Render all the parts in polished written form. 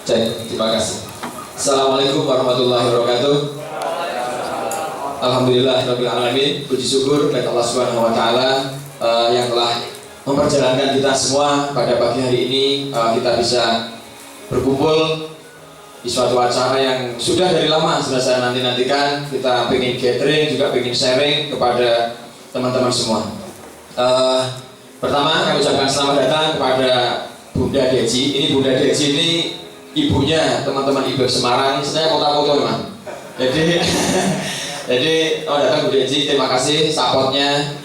Terima kasih. Assalamualaikum warahmatullahi wabarakatuh. Alhamdulillah rabbil alamin. Puji syukur kepada Allah Subhanahu wa taala yang telah memperjalankan kita semua pada pagi hari ini. Kita bisa berkumpul di suatu acara yang sudah dari lama sudah saya nantikan. Kita pengen gathering, juga pengen sharing kepada teman-teman semua. Pertama kami ucapkan selamat datang kepada Bunda Deji. Ini Bunda Deji ini ibunya teman-teman IBF Semarang. Sebenarnya kota-kota memang. Jadi datang Bu Deji, terima kasih supportnya.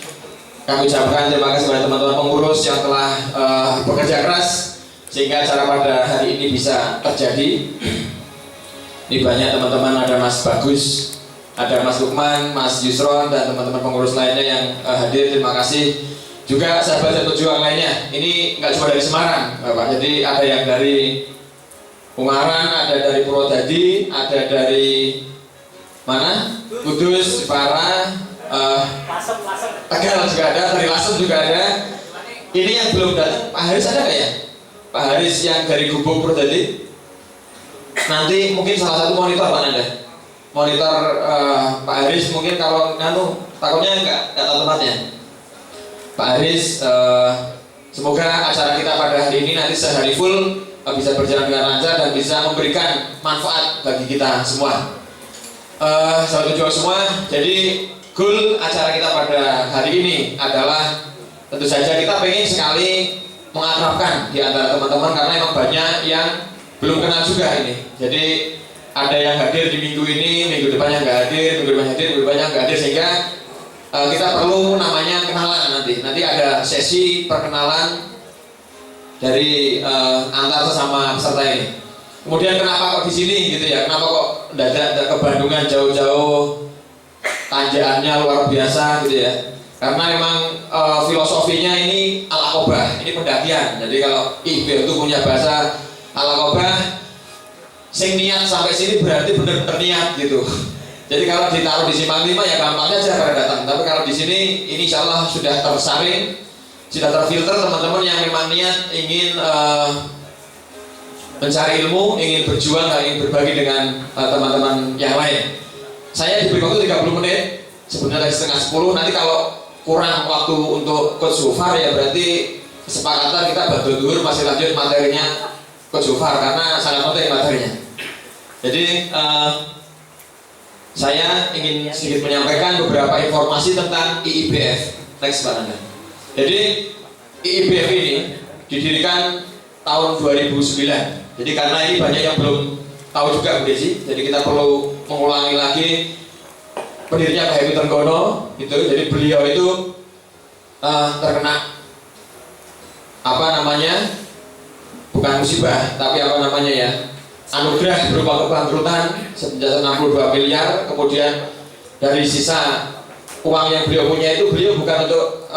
Kami ucapkan terima kasih kepada teman-teman pengurus yang telah bekerja keras sehingga acara pada hari ini bisa terjadi. Ini banyak teman-teman, ada Mas Bagus, ada Mas Lukman, Mas Yusron, dan teman-teman pengurus lainnya yang hadir. Terima kasih. Juga sahabat dan pejuang lainnya. Ini nggak cuma dari Semarang, Bapak. Jadi ada yang dari Ungaran, ada dari Purwodadi, ada dari mana? Kudus, Jepara, Tegal juga ada, dari Lasem juga ada. Ini yang belum datang, Pak Haris ada nggak ya? Pak Haris yang dari Gubuk Purwodadi. Nanti mungkin salah satu monitor Pak Nanda. Monitor Pak Haris mungkin kalau takutnya nggak tahu tempatnya. Pak Haris, semoga acara kita pada hari ini nanti sehari full bisa berjalan dengan lancar dan bisa memberikan manfaat bagi kita semua. Sahabat pejuang semua, jadi goal acara kita pada hari ini adalah tentu saja kita pengen sekali mengakrabkan di antara teman-teman karena memang banyak yang belum kenal juga ini. Jadi ada yang hadir di minggu ini, minggu depannya nggak hadir, minggu depannya hadir, minggu depannya nggak hadir, sehingga kita perlu namanya kenalan nanti. Nanti ada sesi perkenalan dari antar sesama peserta ini. Kemudian kenapa kok di sini gitu ya? Kenapa kok dadak ke Bandungan jauh-jauh? Tanjakannya luar biasa gitu ya. Karena memang filosofinya ini al-aqobah, ini pendakian. Jadi kalau IBF itu punya bahasa al-aqobah, sing niat sampai sini berarti benar-benar niat gitu. Jadi kalau ditaruh di Simpang 5 ya gampang aja pada datang. Tapi kalau di sini ini insya Allah sudah tersaring, sudah terfilter teman-teman yang memang niat ingin mencari ilmu, ingin berjuang, ingin berbagi dengan teman-teman yang lain. Saya diberi waktu 30 menit, sebenarnya setengah 10. Nanti kalau kurang waktu untuk Coach Zufar ya berarti kesepakatan kita bantu dulu masih lanjut materinya Coach Zufar karena sangat penting materinya. Jadi saya ingin sedikit menyampaikan beberapa informasi tentang IIBF. Next Pak Nanda. Jadi IIBF ini didirikan tahun 2009. Jadi karena ini banyak yang belum tahu juga Bu Desi, jadi kita perlu mengulangi lagi. Pendirinya Pak Hemi Tenggono itu, jadi beliau itu terkena bukan musibah, tapi anugerah berupa kebangkrutan senjata 62 miliar. Kemudian dari sisa uang yang beliau punya itu, beliau bukan untuk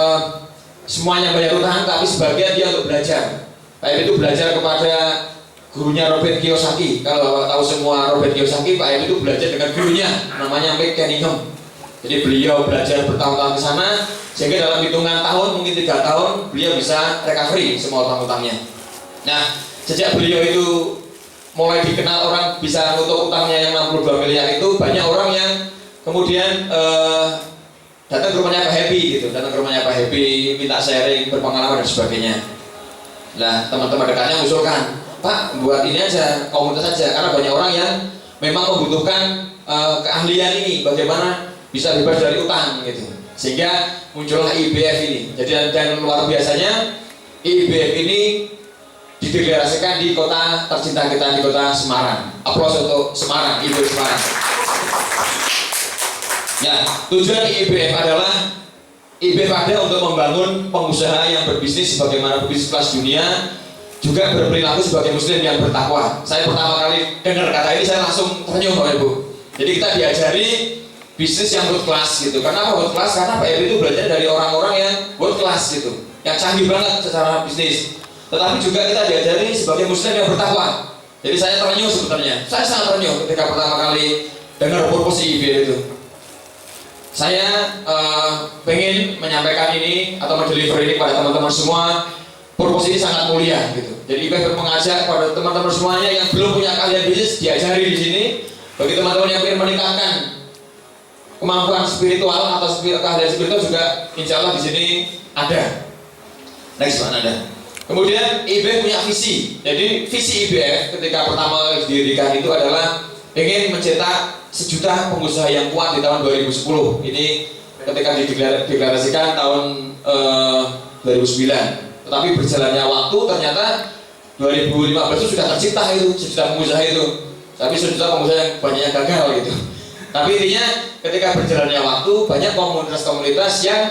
semuanya bayar utang, tapi sebagian dia untuk belajar. Pak Hemi itu belajar kepada gurunya Robert Kiyosaki. Kalau tahu semua Robert Kiyosaki, Pak Hemi itu belajar dengan gurunya namanya Mike Cunningham. Jadi beliau belajar bertahun-tahun ke sana sehingga dalam hitungan tahun, mungkin 3 tahun, beliau bisa recovery semua utang-utangnya. Nah, sejak beliau itu mulai dikenal orang bisa nutup utangnya yang 62 miliar itu, banyak orang yang kemudian datang ke rumahnya Pak Happy gitu, datang ke rumahnya Pak Happy, minta sharing, berpengalaman dan sebagainya. Nah, teman-teman dekatnya mengusulkan, Pak, buat ini aja, komunitas aja, karena banyak orang yang memang membutuhkan keahlian ini, bagaimana bisa bebas dari utang gitu. Sehingga muncullah IIBF ini. Jadi dan luar biasanya IIBF ini dideklarasikan di kota tercinta kita, di kota Semarang. Aplaus untuk Semarang, IIBF Semarang. Ya, tujuan IIBF adalah IIBF ada untuk membangun pengusaha yang berbisnis sebagaimana berbisnis kelas dunia, juga berperilaku sebagai muslim yang bertakwa. Saya pertama kali dengar kata ini saya langsung ternyuh Bapak Ibu. Jadi kita diajari bisnis yang world class gitu. Kenapa world class? Karena Pak Eri itu belajar dari orang-orang yang world class gitu, yang canggih banget secara bisnis. Tetapi juga kita diajari sebagai muslim yang bertakwa. Jadi saya ternyuh sebenarnya. Saya sangat ternyuh ketika pertama kali dengar purpose IIBF itu. Saya pengen menyampaikan ini atau mendeliver ini kepada teman-teman semua purpose ini sangat mulia gitu. Jadi IPF mengajak pada teman-teman semuanya yang belum punya keahlian bisnis diajari di sini. Bagi teman-teman yang ingin meningkatkan kemampuan spiritual atau keahlian spiritual juga insya Allah di sini ada. Next one ada. Kemudian IBF punya visi. Jadi visi IBF ketika pertama didirikan itu adalah ingin mencetak 1 juta pengusaha yang kuat di tahun 2010. Ini ketika dideklarasikan tahun 2009. Tetapi berjalannya waktu ternyata 2015 itu sudah tercipta itu 1 juta pengusaha itu. Tapi 1 juta pengusaha yang banyak yang gagal gitu. Tapi intinya ketika berjalannya waktu banyak komunitas-komunitas yang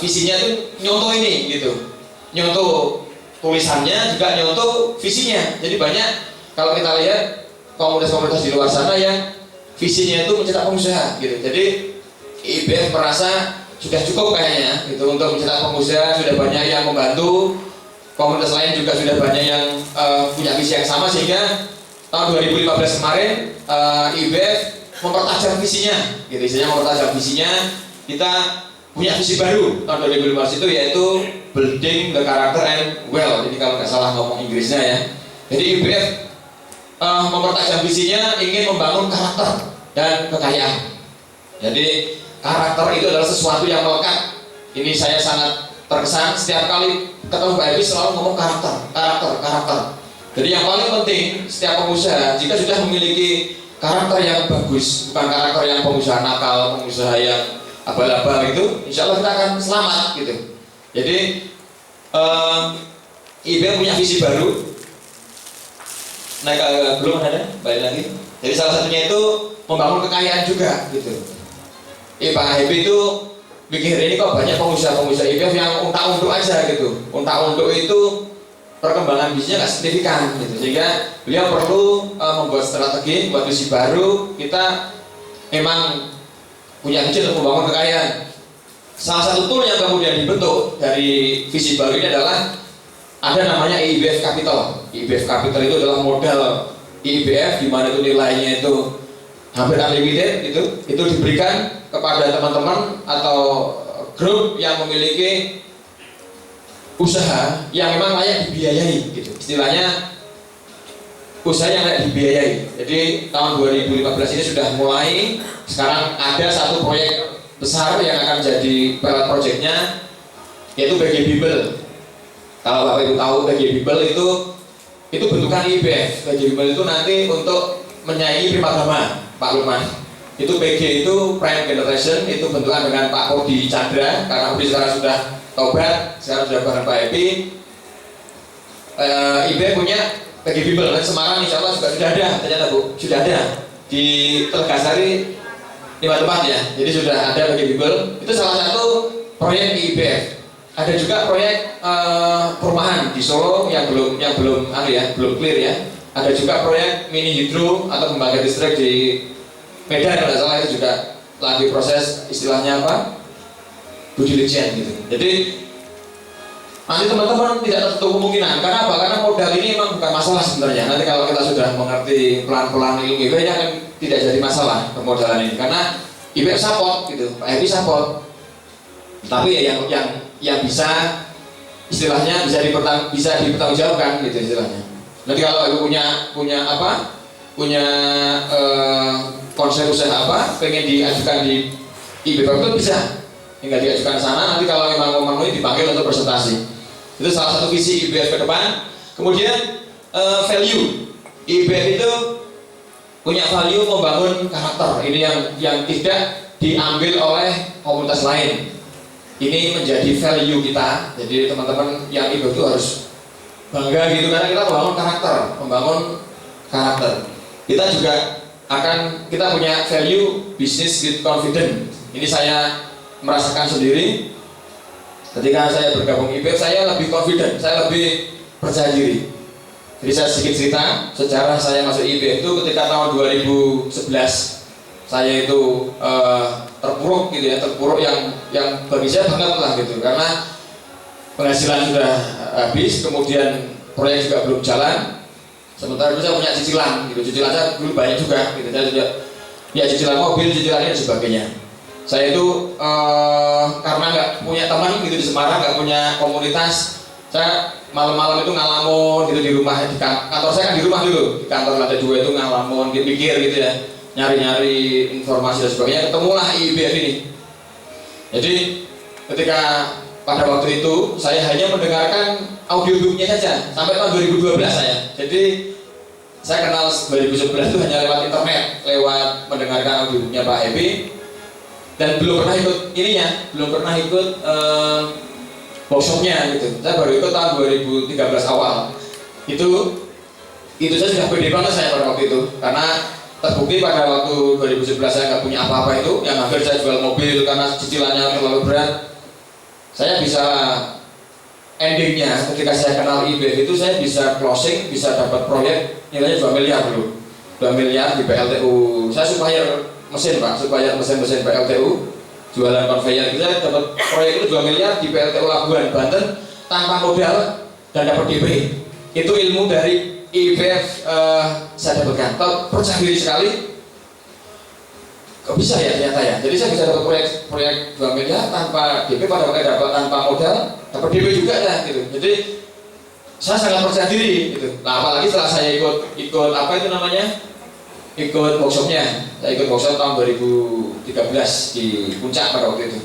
visinya itu nyontoh ini gitu. Nyontoh tulisannya juga nyontoh visinya. Jadi banyak kalau kita lihat komunitas-komunitas di luar sana yang visinya itu mencetak pengusaha gitu. Jadi IBF merasa sudah cukup kayaknya gitu untuk mencetak pengusaha, sudah banyak yang membantu. Komunitas lain juga sudah banyak yang punya visi yang sama sehingga tahun 2015 kemarin IBF mempertajam visinya gitu. Isinya mempertajam visinya, kita punya visi baru tahun 2015 itu yaitu building the character and well. Jadi kalau nggak salah ngomong Inggrisnya ya. Jadi IBF mempertajam visinya ingin membangun karakter dan kekayaan. Jadi karakter itu adalah sesuatu yang melekat. Ini saya sangat terkesan setiap kali ketemu Pak Ebi selalu ngomong karakter. Jadi yang paling penting setiap pengusaha jika sudah memiliki karakter yang bagus, bukan karakter yang pengusaha nakal, pengusaha yang abal-abal itu, insya Allah kita akan selamat gitu. Jadi IBF punya visi baru. Nah, belum ada, balik lagi. Jadi salah satunya itu membangun kekayaan juga gitu. Pak Habib itu mikir ini kok banyak pengusaha-pengusaha IBF yang untak-unduk aja gitu. Untak-unduk itu perkembangan bisnisnya nggak signifikan gitu. Sehingga beliau perlu membuat strategi, buat visi baru. Kita memang punya visi untuk membangun kekayaan. Salah satu tool yang kemudian dibentuk dari visi baru ini adalah ada namanya IBF Capital. IBF Capital itu adalah modal IBF di mana itu nilainya itu hampir unlimited itu diberikan kepada teman-teman atau grup yang memiliki usaha yang memang layak dibiayai gitu. Istilahnya usaha yang layak dibiayai. Jadi tahun 2015 ini sudah mulai. Sekarang ada satu proyek besar yang akan jadi pilot projectnya yaitu BG Bimbel. Kalau Bapak Ibu tahu BG Bimbel itu bentukan IBF. BG Bimbel itu nanti untuk menyaingi Primagama, Pak Lukman. Itu BG itu Prime Generation, itu bentukan dengan Pak Kodi Chandra karena Kodi sekarang sudah tobat, sekarang sudah bareng Pak Epi. IBF punya BG Bimbel dan Semarang insya Allah juga sudah ada, ternyata Bu, sudah ada di Telgasari 5 tempat ya. Jadi sudah ada BG Bimbel. Itu salah satu proyek IBF. Ada juga proyek perumahan di Solo yang belum clear ya. Ada juga proyek mini hidro atau pembangkit listrik di Medan kalau tidak salah, itu juga lagi proses istilahnya apa? Due diligence gitu. Jadi nanti teman-teman tidak tertutup kemungkinan. Karena apa? Karena modal ini memang bukan masalah sebenarnya. Nanti kalau kita sudah mengerti pelan-pelan ilmu IBF akan tidak jadi masalah permodalan ini. Karena IBF support gitu, Pak Epi support. Tapi ya yang bisa istilahnya bisa dipertanggungjawabkan gitu istilahnya. Nanti kalau Ibu punya konsep usaha apa, pengen diajukan di IBF itu bisa, tinggal diajukan sana. Nanti kalau memang memenuhi dipanggil untuk presentasi. Itu salah satu visi IBF ke depan. Kemudian value IBF itu punya value membangun karakter. Ini yang tidak diambil oleh komunitas lain. Ini menjadi value kita. Jadi teman-teman yang IBF itu harus bangga gitu karena kita membangun karakter. Kita juga kita punya value business with confidence. Ini saya merasakan sendiri. Ketika saya bergabung IBF, saya lebih confident, saya lebih percaya diri. Jadi saya sedikit cerita sejarah saya masuk IBF itu ketika tahun 2011 saya itu terpuruk gitu ya, yang bagi saya banget lah gitu karena penghasilan sudah habis, kemudian proyek juga belum jalan. Sementara itu saya punya cicilan gitu, cicilan saya dulu banyak juga gitu. Saya juga ya cicilan mobil, cicilan ini dan sebagainya. Saya itu karena nggak punya teman gitu di Semarang, nggak punya komunitas, Saya malam-malam itu ngalamun gitu di rumah, di kantor saya kan di rumah dulu, di kantor lantai 2 itu ngalamun, dia pikir gitu ya, nyari-nyari informasi dan sebagainya, ketemulah IIBF ini. Jadi ketika pada waktu itu saya hanya mendengarkan audiobooknya saja sampai tahun 2012 saya. Jadi saya kenal 2011 itu hanya lewat internet, lewat mendengarkan audiobooknya Pak Happy, dan belum pernah ikut ininya, belum pernah ikut workshopnya gitu. Saya baru ikut tahun 2013 awal. Itu saya sudah pede banget saya pada waktu itu, karena terbukti pada waktu 2011 saya nggak punya apa-apa itu, yang hampir saya jual mobil karena cicilannya terlalu berat. Saya bisa endingnya ketika saya kenal IIBF itu saya bisa closing, bisa dapat proyek nilainya 2 miliar dulu. 2 miliar di PLTU. Saya supplier mesin Pak, supplier mesin-mesin PLTU, jualan konveyor. Kita dapat proyek itu 2 miliar di PLTU Labuan, Banten, tanpa modal dan dapat DP. Itu ilmu dari IIBF saya dapatkan. Percaya diri sekali. Kok bisa ya ternyata ya. Jadi saya bisa dapat proyek 2 miliar tanpa DP, pada waktu dapat tanpa modal, dapat DP juga ya gitu. Jadi saya sangat percaya diri gitu. Nah, apalagi setelah saya ikut apa itu namanya? Ikut workshopnya. Saya ikut workshop tahun 2013 di Puncak pada waktu itu.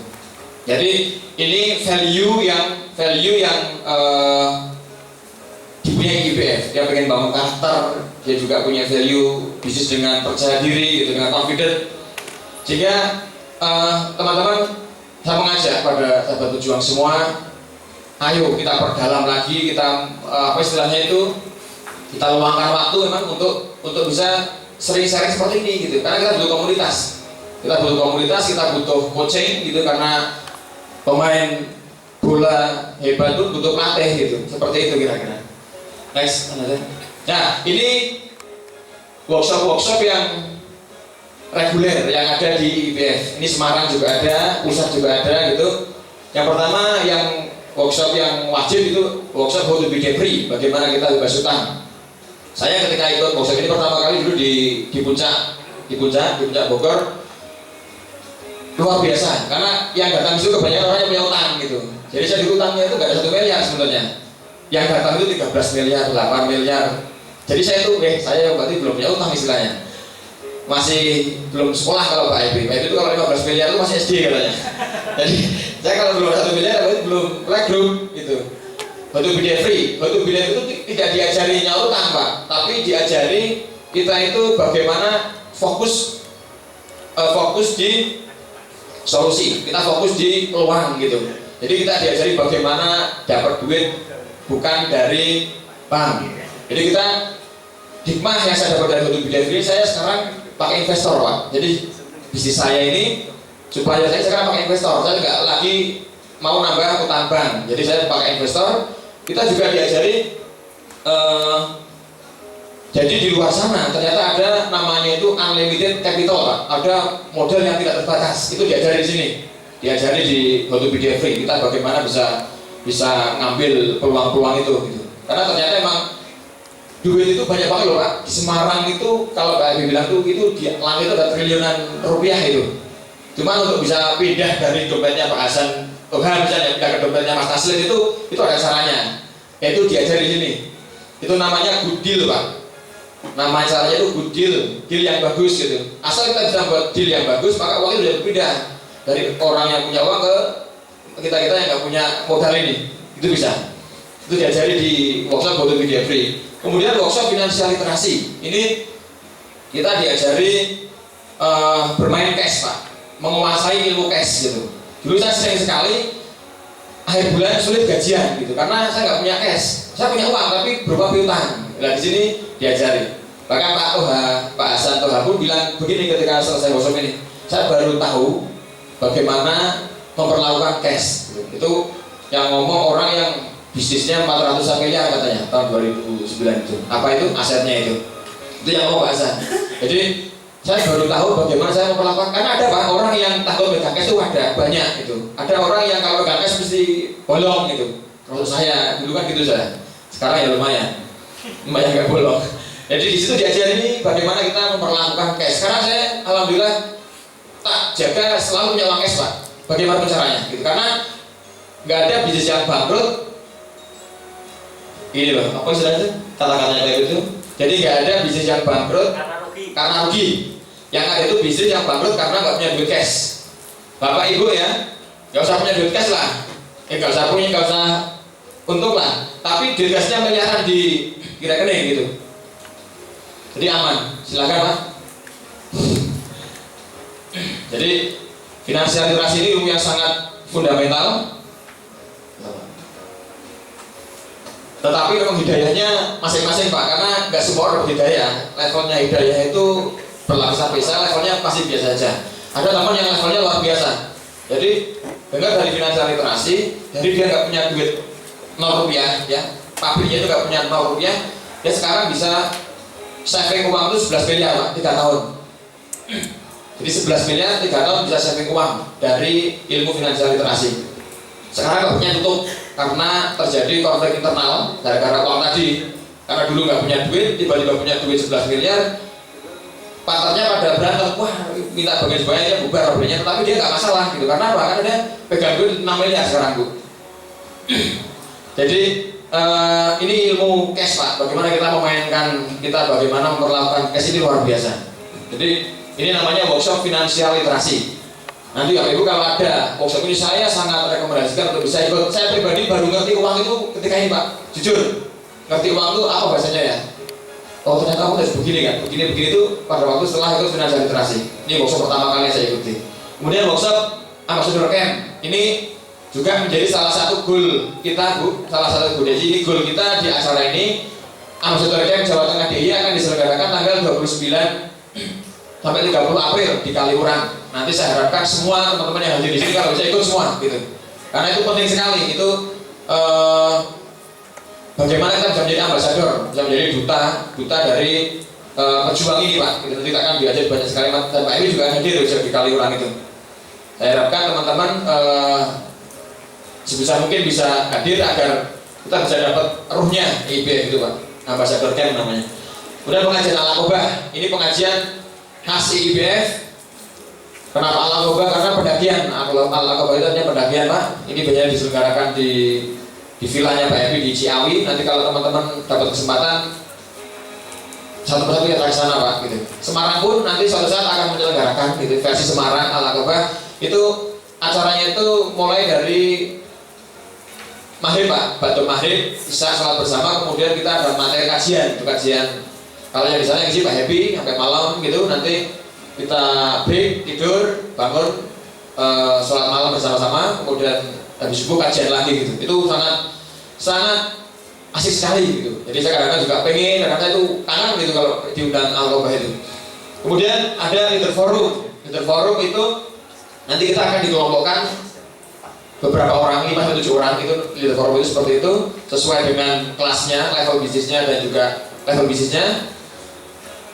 Jadi ini value yang dipunyai IIBF. Dia pengen bangun karakter, dia juga punya value bisnis dengan percaya diri gitu, dengan confident. Sehingga teman-teman, saya mengajak pada sahabat pejuang semua, ayo kita perdalam lagi, kita apa istilahnya itu, kita luangkan waktu memang untuk bisa sering sharing seperti ini gitu. Karena kita butuh komunitas, kita butuh coaching gitu, karena pemain bola hebat itu butuh pelatih gitu. Seperti itu kira-kira. Next, nah ini workshop yang reguler yang ada di IIBF. Ini Semarang juga ada, Pusat juga ada gitu. Yang pertama yang workshop yang wajib itu workshop how to be debt free, bagaimana kita bebas utang. Saya ketika ikut workshop ini pertama kali dulu di Puncak Bogor, luar biasa. Karena yang datang itu kebanyakan orang yang punya utang gitu. Jadi saya di utangnya itu nggak ada 1 miliar sebenarnya. Yang datang itu 13 miliar, 8 miliar. Jadi saya itu, saya berarti belum punya utang istilahnya. Masih belum sekolah kalau Pak Happy. Pak Happy itu kalau 15 miliar itu masih SD katanya. Jadi saya kalau belum 1 miliar berarti belum playgroup gitu. How to be debt free. How to be debt free itu tidak diajari nyaur utang Pak, tapi diajari kita itu bagaimana fokus di solusi. Kita fokus di peluang gitu. Jadi kita diajari bagaimana dapat duit bukan dari bank. Jadi kita hikmah yang saya dapat dari How to be debt free, saya sekarang pakai investor Pak. Jadi bisnis saya ini supaya saya sekarang pakai investor, saya nggak lagi mau nambah utang bank. Jadi saya pakai investor. Kita juga diajari jadi di luar sana ternyata ada namanya itu unlimited capital Pak. Ada modal yang tidak terbatas. Itu diajari di sini. Diajari di How to be debt free. Kita bagaimana bisa ngambil peluang-peluang itu gitu. Karena ternyata emang duit itu banyak banget loh Pak. Di Semarang itu kalau Pak Happy bilang tuh itu di langit itu ada triliunan rupiah itu. Cuma untuk bisa pindah dari dompetnya Pak Hasan Toha misalnya pindah ke dompetnya Mas Taslim itu ada caranya. Yaitu diajari di sini. Itu namanya good deal Pak. Nama caranya itu good deal yang bagus gitu. Asal kita bisa buat deal yang bagus, maka uang itu sudah berpindah dari orang yang punya uang ke kita yang nggak punya modal ini. Itu bisa. Itu diajari di workshop How to be debt free. Kemudian workshop finansial literasi. Ini kita diajari bermain cash Pak, menguasai ilmu cash gitu. Dulu saya sering sekali akhir bulan sulit gajian gitu, karena saya nggak punya cash. Saya punya uang tapi berupa piutang. Nah di sini diajari. Bahkan Pak Hasan Toha pun bilang begini ketika selesai workshop ini, saya baru tahu bagaimana memperlakukan cash. Itu yang ngomong orang yang bisnisnya 400 miliar katanya tahun 2009 itu. Apa itu asetnya itu? Itu yang ngomong Pak Hasan. Jadi saya baru tahu bagaimana saya memperlakukan. Karena ada Pak orang yang takut megang cash itu ada banyak gitu. Ada orang yang kalau megang cash mesti bolong gitu. Kalau saya dulu kan gitu saya. Sekarang ya lumayan nggak bolong. Jadi di situ diajari bagaimana kita memperlakukan cash. Sekarang saya alhamdulillah tak jaga selalu punya uang cash Pak. Bagaimana caranya? Gitu. Karena nggak ada bisnis yang bangkrut ini loh, apa istilahnya kata-katanya kayak gitu. Jadi nggak ada bisnis yang bangkrut karena rugi. Yang ada itu bisnis yang bangkrut karena nggak punya duit cash. Bapak ibu ya, nggak usah punya duit cash lah, nggak usah punya, nggak usah untung lah. Tapi duit cashnya miliaran di rekening gitu. Jadi aman. Silakan Pak. Jadi finansial literasi ini ilmu yang sangat fundamental. Tetapi memang hidayahnya masing-masing Pak, karena nggak semua orang hidayah. Levelnya hidayah itu berlapis-lapis, levelnya pasti biasa saja. Ada teman yang levelnya luar biasa. Jadi dengar dari finansial literasi, jadi dia nggak punya duit 0 rupiah, ya, pabriknya itu nggak punya 0 rupiah, dia sekarang bisa saving uang itu 11 miliar Pak, 3 tahun. Jadi 11 miliar 3 tahun bisa saving uang dari ilmu finansial literasi. Sekarang nggak punya tutup karena terjadi konflik internal gara-gara uang tadi. Karena dulu nggak punya duit, tiba-tiba punya duit 11 miliar, partnernya pada berantem, wah minta bagian sebanyak bubar pabriknya, tetapi dia nggak masalah gitu. Karena apa? Karena dia pegang duit 6 miliar sekarang Bu. Jadi ini ilmu cash Pak. Bagaimana kita memainkan, kita bagaimana memperlakukan cash ini luar biasa. Jadi ini namanya workshop finansial literasi. Nanti Bapak Ibu kalau ada workshop ini, saya sangat rekomendasikan untuk bisa ikut. Saya pribadi baru ngerti uang itu ketika ini Pak, jujur ngerti uang itu apa bahasanya ya. Oh ternyata aku harus begini kan, begini itu pada waktu setelah ikut finansial literasi. Ini workshop pertama kali yang saya ikuti. Kemudian workshop Ambassador Camp ini juga menjadi salah satu goal kita Bu, salah satu goal. Jadi ini goal kita di acara ini. Ambassador Camp Jawa Tengah DIY akan diselenggarakan tanggal 29 sampai 30 April di Kaliurang. Nanti saya harapkan semua teman-teman yang hadir di sini kalau bisa ikut semua gitu. Karena itu penting sekali. Itu bagaimana kita bisa menjadi ambasador, bisa menjadi duta dari pejuang ini Pak. Kita nanti akan diajak banyak sekali, dan Pak Emi juga hadir di Kaliurang itu. Saya harapkan teman-teman sebisa mungkin bisa hadir agar kita bisa dapat ruhnya IBF itu Pak. Ambassador Camp namanya. Kemudian pengajian Al-Aqobah, ini pengajian khas IBF. Kenapa Al-Aqobah? Karena pendakian. Al-Aqobah itu artinya pendakian Pak. Ini biasanya diselenggarakan di vilanya Pak Evi di Ciawi. Nanti kalau teman-teman dapat kesempatan satu persatu ya ke sana Pak gitu. Semarang pun nanti suatu saat akan menyelenggarakan gitu, versi Semarang Al-Aqobah. Itu acaranya itu mulai dari maghrib Pak, batu maghrib, bisa sholat bersama, kemudian kita ada materi kajian, itu kajian. Kalau yang di sana ngisi Pak Happy sampai malam gitu, nanti kita break, tidur, bangun, sholat malam bersama-sama, kemudian habis subuh kajian lagi gitu. Itu sangat asik sekali gitu. Jadi saya kadang-kadang juga pengen, kadang-kadang itu kangen gitu kalau diundang Al-Aqobah itu. Kemudian ada leader forum. Leader forum itu nanti kita akan dikelompokkan beberapa orang, 5-7 orang, itu leader forum itu seperti itu, sesuai dengan kelasnya, level bisnisnya dan juga level bisnisnya.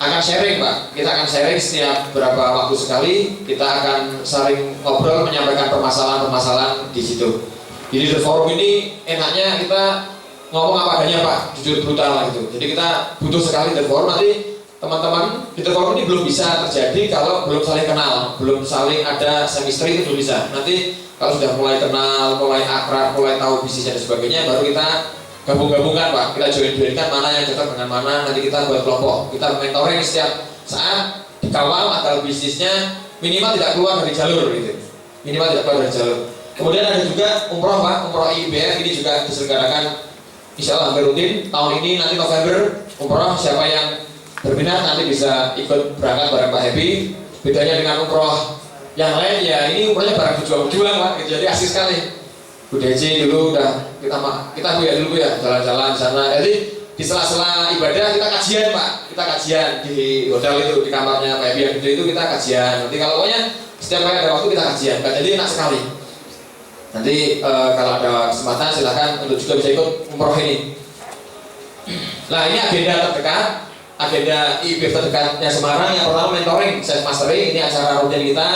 Akan sharing Pak, kita akan sharing setiap berapa waktu sekali, kita akan saling ngobrol, menyampaikan permasalahan-permasalahan di situ. Di leader forum ini enaknya kita ngomong apa adanya Pak, jujur brutal gitu. Jadi kita butuh sekali leader forum. Nanti teman-teman, leader forum ini belum bisa terjadi kalau belum saling kenal, belum saling ada chemistry, itu belum bisa. Nanti kalau sudah mulai kenal, mulai akrab, mulai tahu bisnisnya dan sebagainya, baru kita gabung-gabungkan Pak. Kita join-joinkan mana yang cocok dengan mana, nanti kita buat kelompok. Kita mentoring setiap saat, dikawal agar bisnisnya minimal tidak keluar dari jalur gitu. Minimal tidak keluar dari jalur. Kemudian ada juga umroh Pak, umroh IBF ini juga diselenggarakan insya Allah hampir rutin. Tahun ini nanti November umroh, siapa yang berminat nanti bisa ikut berangkat bareng Pak Happy. Bedanya dengan umroh yang lain ya, ini umrohnya bareng berjuang-berjuang Pak, gitu. Jadi asik sekali. Bu Deci dulu udah kita ya dulu ya jalan-jalan di sana. Jadi di sela-sela ibadah kita kajian Pak, kita kajian di hotel itu, di kamarnya Pak Happy yang gede itu kita kajian. Nanti kalau pokoknya setiap kali ada waktu kita kajian. Jadi enak sekali. Nanti kalau ada kesempatan silakan untuk juga bisa ikut umroh ini. Nah ini agenda terdekat. Agenda IBF terdekatnya Semarang, yang pertama mentoring self mastery. Ini acara rutin kita.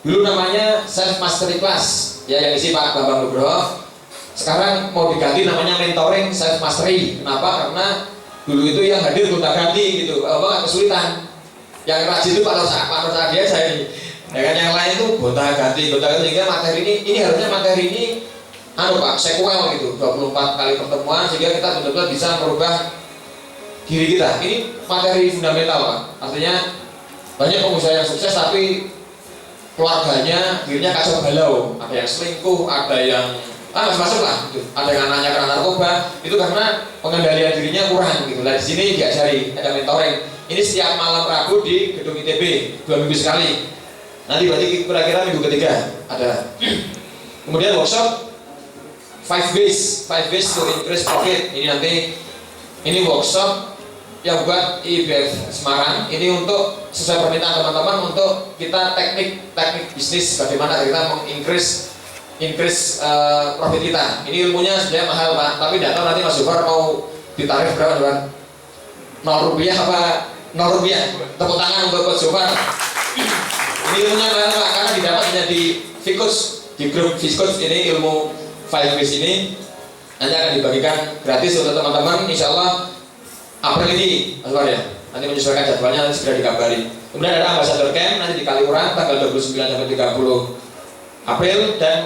Dulu namanya self mastery class, ya yang isi Pak Bambang Nugroho. Sekarang mau diganti namanya mentoring self mastery. Kenapa? Karena dulu itu yang hadir gonta-ganti gitu, apa kesulitan. Yang rajin itu Pak Nur Sadia saya ini. Ya kan, yang lain itu gonta-ganti sehingga materi ini harusnya materi ini Pak, sequel gitu, 24 kali pertemuan sehingga kita benar-benar bisa merubah diri kita. Ini materi fundamental Pak. Artinya banyak pengusaha yang sukses tapi keluarganya dirinya kacau balau, ada yang selingkuh, ada yang masuk lah gitu. Ada yang anaknya kena narkoba, itu karena pengendalian dirinya kurang gitu. Nah di sini diajari, ada mentoring. Ini setiap malam Rabu di gedung ITB 2 minggu sekali. Nanti berarti kira-kira minggu ketiga ada. Kemudian workshop 5 ways to increase profit. Ini nanti workshop yang buat IBF Semarang. Ini untuk sesuai permintaan teman-teman untuk kita teknik bisnis bagaimana kita mengincrease profit kita. Ini ilmunya sebenarnya mahal Pak, tapi tidak tahu nanti Mas Jofar mau ditarif berapa Tuan? 0 rupiah apa 0 rupiah? Tepuk tangan untuk Mas Jofar. Ini ilmunya mahal Pak, karena didapat hanya di Fikus, di grup Fikus ini ilmu 5 ways ini nanti akan dibagikan gratis untuk teman-teman. Insya Allah April ini Mas Jofar ya. Nanti menyesuaikan jadwalnya nanti segera dikabari. Kemudian ada Ambassador Camp nanti di Kaliurang tanggal 29 sampai 30 April, dan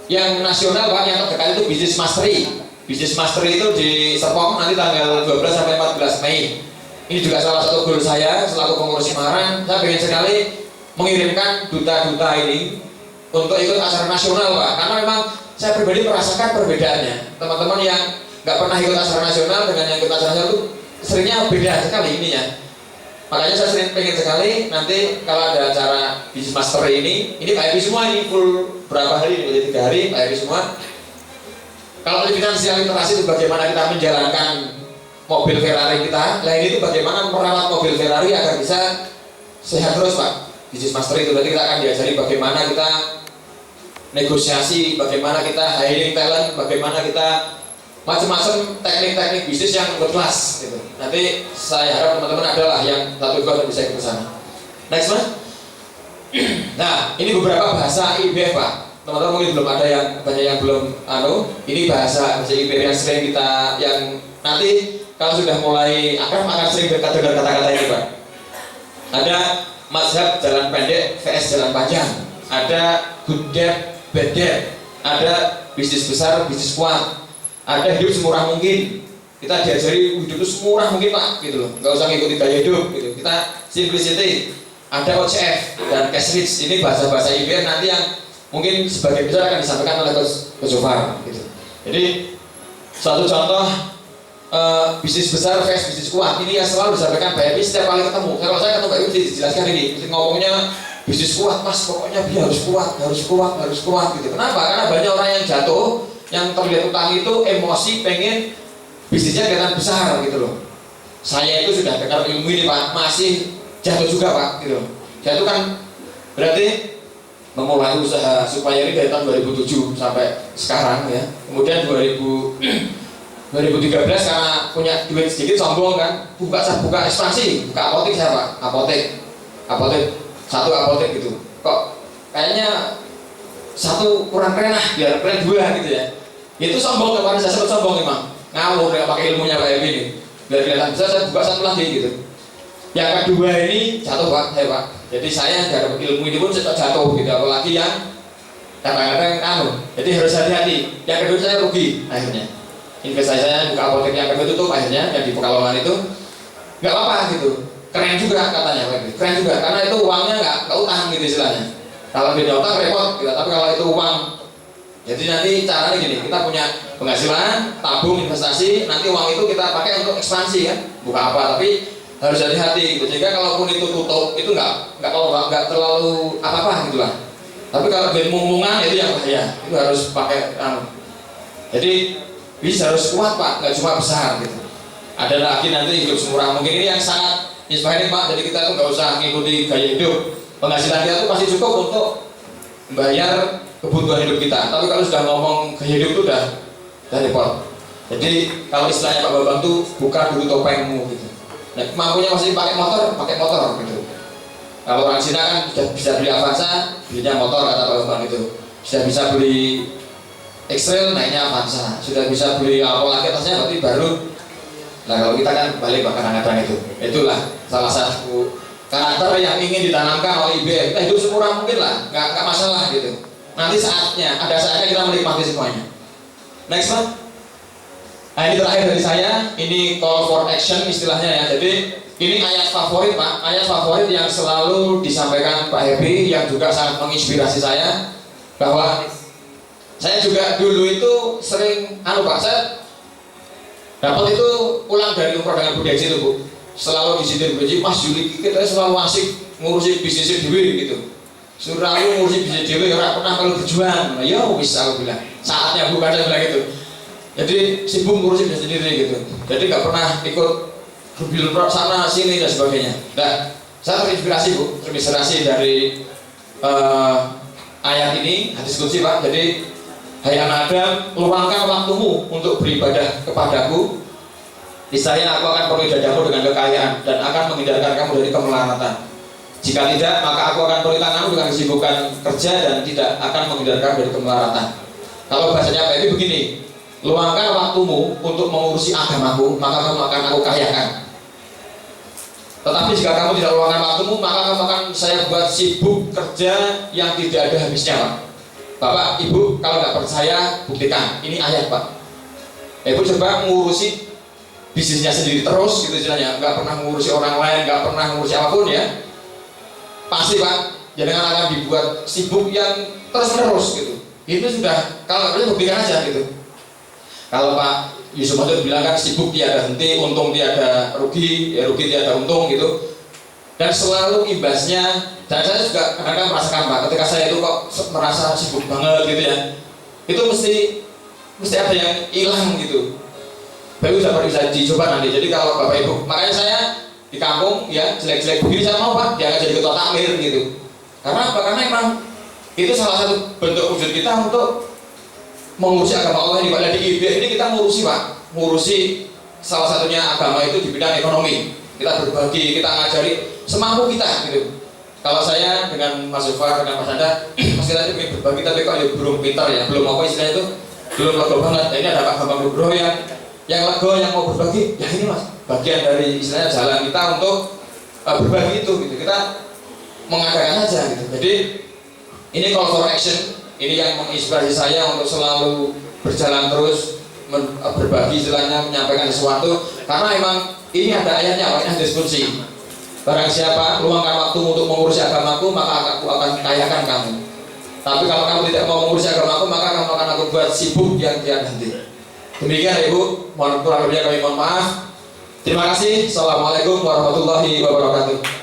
yang nasional Pak yang terdekat itu Business Mastery. Business Mastery itu di Serpong nanti tanggal 12 sampai 14 Mei. Ini juga salah satu goal saya selaku pengurus Semarang. Saya ingin sekali mengirimkan duta-duta ini untuk ikut acara nasional Pak, karena memang saya pribadi merasakan perbedaannya. Teman-teman yang nggak pernah ikut acara nasional dengan yang ikut acara nasional itu seringnya beda sekali ininya. Makanya saya sering pengen sekali nanti kalau ada acara Business Master ini Pak Epi semua ini full berapa hari ini, 3 hari Pak Epi semua. Kalau finansial literasi itu bagaimana kita menjalankan mobil Ferrari kita, nah ini itu bagaimana merawat mobil Ferrari agar bisa sehat terus Pak. Business Master itu berarti kita akan diajari bagaimana kita negosiasi, bagaimana kita hiring talent, bagaimana kita macam-macam teknik-teknik bisnis yang berkelas gitu. Nanti saya harap teman-teman adalah yang satu dua bisa ikut ke sana. Next Mas. Nah, ini beberapa bahasa IBF Pak. Teman-teman mungkin belum ada yang banyak yang belum ini bahasa IBF yang sering kita yang nanti kalau sudah mulai akan sering dengar kata-kata ini Pak. Ada mazhab jalan pendek vs jalan panjang. Ada good debt, bad debt. Ada bisnis besar, bisnis kuat. Ada hidup semurah mungkin. Kita diajari hidup itu semurah mungkin Pak, gitu loh. Nggak usah ngikutin gaya hidup, gitu. Kita simplicity. Ada OCF dan cash rich. Ini bahasa-bahasa IBM nanti yang mungkin sebagai besar akan disampaikan oleh Coach Jofar, gitu. Jadi satu contoh bisnis besar versus bisnis kuat. Ini yang selalu disampaikan Pak Epi setiap kali ketemu. Kalau saya ketemu Pak Epi dijelaskan ini, ngomongnya bisnis kuat Mas, pokoknya dia harus kuat, gitu. Kenapa? Karena banyak orang yang jatuh, yang terlihat utang itu emosi pengen bisnisnya kelihatan besar gitu loh. Saya itu sudah dengar ilmu ini Pak, masih jatuh juga Pak gitu loh. Jatuh kan berarti memulai usaha supaya ini dari tahun 2007 sampai sekarang ya. Kemudian 2013 karena punya duit sedikit sombong kan, buka ekspansi, buka apotek saya Pak, apotek satu apotek gitu. Kok kayaknya satu kurang keren lah, biar keren 2 gitu ya. Itu sombong, kemarin saya sebut sombong memang. Ngawur ya pakai ilmunya Pak Epi ini. Biar kelihatan bisa saya buka satu lagi gitu. Yang kedua ini jatuh Pak, Pak. Jadi saya dapat ilmu ini pun jatuh gitu, apalagi yang kadang-kadang Jadi harus hati-hati. Yang kedua saya rugi akhirnya. Investasi saya buka apotek yang kedua tutup akhirnya yang di Pekalongan itu. Nggak apa-apa gitu. Keren juga katanya Pak Epi. Keren juga karena itu uangnya nggak utang gitu istilahnya. Kalau beda utang repot gitu. Tapi kalau itu uang, jadi nanti caranya gini, kita punya penghasilan, tabung, investasi, nanti uang itu kita pakai untuk ekspansi kan, buka apa, tapi harus hati-hati gitu. Sehingga kalaupun itu tutup, itu nggak terlalu apa-apa gitu lah. Tapi kalau dari mumpungan itu yang bahaya, itu harus pakai Jadi bisa harus kuat Pak, nggak cuma besar gitu. Ada lagi nanti hidup semurah mungkin, ini yang sangat inspiring Pak. Jadi kita tuh nggak usah ngikuti gaya hidup. Penghasilan kita tuh pasti cukup untuk membayar kebutuhan hidup kita. Tapi kalau sudah ngomong gaya hidup itu udah repot. Jadi kalau istilahnya Pak Bambang tuh buka dulu topengmu gitu. Nah, mampunya masih pakai motor gitu. Kalau orang Cina kan sudah bisa beli Avanza, belinya motor kata Pak Bambang itu. Sudah bisa beli X-Trail, naiknya Avanza. Sudah bisa beli apa lagi atasnya berarti baru. Nah kalau kita kan balik ke kadang-kadang itu. Itulah salah satu karakter yang ingin ditanamkan oleh IBM. Kita hidup semurah mungkin lah, nggak masalah gitu. Nanti saatnya, ada saatnya kita menikmati semuanya. Next Pak. Nah ini terakhir dari saya, ini call for action istilahnya ya. Jadi ini ayat favorit Pak, ayat favorit yang selalu disampaikan Pak Happy, yang juga sangat menginspirasi saya. Bahwa saya juga dulu itu sering, Pak, saya dapat itu pulang dari umroh dengan budaya itu Bu. Selalu disindir Bu, Mas Juli kita selalu asik ngurusin bisnis dewi gitu. Selalu ngurusin bisnis dewi, orang pernah kalau berjuang. Nah, ya bisa aku bilang, saatnya Bu kadang bilang gitu. Jadi sibuk ngurusin bisnis sendiri gitu. Jadi nggak pernah ikut mobil sana sini dan sebagainya. Nah, saya terinspirasi Bu, terinspirasi dari ayat ini, hadis qudsi Pak. Jadi hai anak Adam, luangkan waktumu untuk beribadah kepadaku. Niscaya aku akan penuhi dadamu dengan kekayaan dan akan menghindarkan kamu dari kemelaratan. Jika tidak, maka aku akan penuhi tanganmu dengan kesibukan kerja dan tidak akan menghindarkan dari kemelaratan. Kalau bahasanya Pak Ebi begini, luangkan waktumu untuk mengurusi agamaku, maka kamu akan aku kayakan. Tetapi jika kamu tidak luangkan waktumu, maka kamu akan saya buat sibuk kerja yang tidak ada habisnya Pak. Bapak, Ibu, kalau nggak percaya, buktikan. Ini ayat Pak. Ibu coba ngurusi bisnisnya sendiri terus gitu istilahnya, nggak pernah ngurusi orang lain, nggak pernah ngurusi apapun ya. Pasti Pak, jangan akan dibuat sibuk yang terus-menerus gitu. Itu sudah, kalau nggak percaya buktikan aja gitu. Kalau Pak Yusuf Mansur bilang kan sibuk tiada henti, untung tiada rugi, ya rugi tiada untung gitu. Dan selalu imbasnya, dan saya juga kadang-kadang merasakan Pak, ketika saya itu kok merasa sibuk banget gitu ya, itu mesti ada yang hilang gitu. Bapak Ibu bisa dicoba nanti. Jadi kalau Bapak Ibu, makanya saya di kampung ya jelek-jelek begini saya mau Pak, jangan jadi ketua takmir gitu. Karena apa? Karena emang itu salah satu bentuk wujud kita untuk mengurusi agama Allah ini Pak. Di IBF ini kita ngurusi Pak, ngurusi salah satunya agama itu di bidang ekonomi. Kita berbagi, kita ngajari semampu kita gitu. Kalau saya dengan Mas Zufar, dengan Mas Anda, Mas kita itu ingin berbagi tapi kok ya belum pintar ya, belum apa istilahnya itu, belum lego banget. Nah, ini ada Pak Bambang Nugroho yang lego, yang mau berbagi, ya ini Mas, bagian dari istilahnya jalan kita untuk berbagi itu gitu. Kita mengadakan aja gitu. Jadi ini call for action, ini yang menginspirasi saya untuk selalu berjalan terus berbagi istilahnya, menyampaikan sesuatu. Karena emang ini ada ayatnya, ayatnya diskusi. Barang siapa luangkan waktu untuk mengurusi agamaku, maka aku akan kayakan kamu. Tapi kalau kamu tidak mau mengurusi agamaku, maka kamu akan aku buat sibuk yang tiada henti. Demikian Ibu, mohon kurang lebihnya kami mohon maaf. Terima kasih. Assalamualaikum warahmatullahi wabarakatuh.